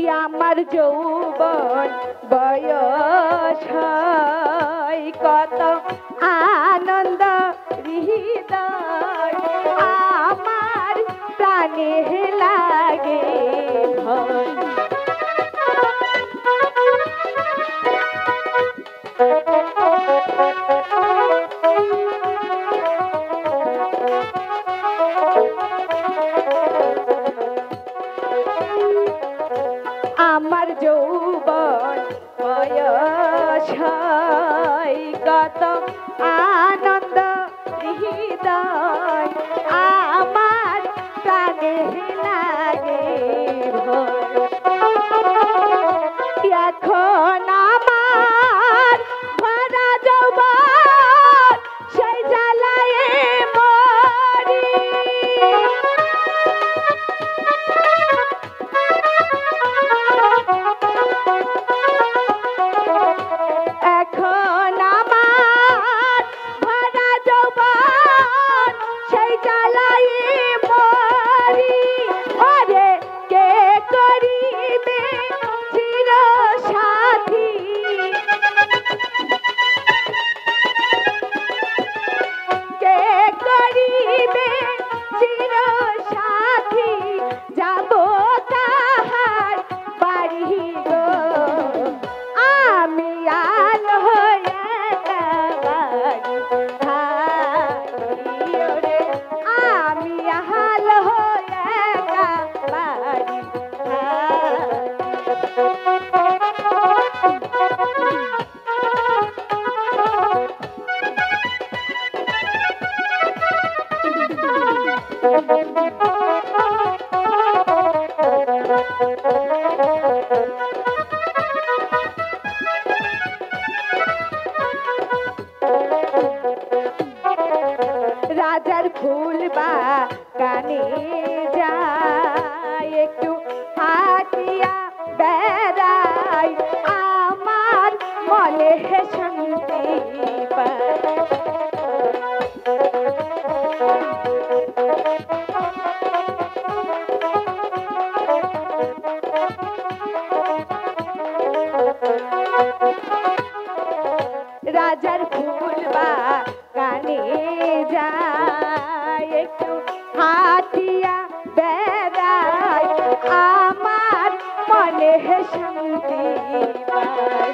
আমার যৌবন বয়স হয় কত আনন্দ হৃদয় আমার প্রাণে লাগে ভয়। আমার যৌবন বয়স হয় কত আনন্দ হৃদয় আমার প্রাণে লাগে ভয়। এখন আমার ভরা যৌবন সেই জ্বালায় মরি এখন আমার ভরা যৌবন সেই জ্বালায় মরি ওরে কে করিবে চির সাথী কে করিবে চির সাথী যাব কাহার বাড়ি গো আমি আলো একেবারে থাকি ওরে আমি আলো একেবারে রাজার ফুল বাগানে যাই একটু হাতিয়া বেড়াই আমার মনে শান্তি পায়। রাজার ফুল বাগানে যাই একটু হাতিয়া বেড়াই আমার মনে শান্তি পায়।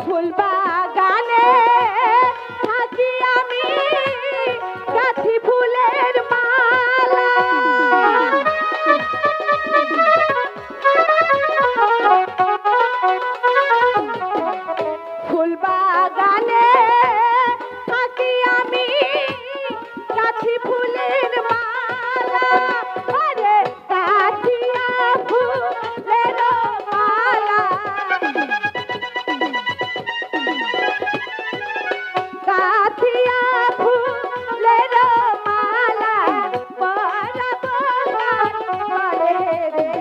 ফুল বাগানে থাকি আমি গাঁথি ফুলের মালা ফুল বাগানে থাকি আমি গাঁথি ফুলের মালা আরে গাঁথিয়া ফুলের মালা গাঁথিয়া ফুলের মালা পরাবো গলে রে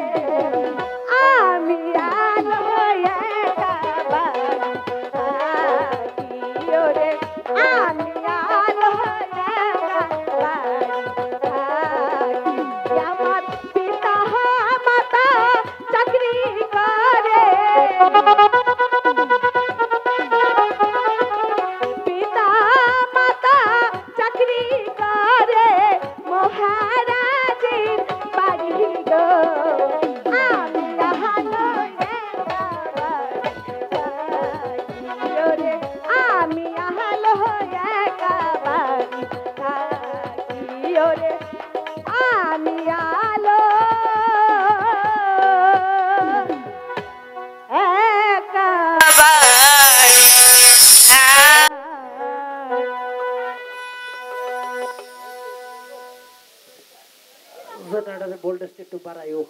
আমি আলো একেবারে থাকি ওরে আমি আলো একেবারে থাকি। আমার পিতা মাতা চাকরি করে পিতা মাতা চাকরি করে মহারাজের বাড়ি গো আমি আলো একেবারে থাকি ওরে আমি আলো একেবারে থাকি ওরে আমি আলো बोल्ड स्टेट बारायो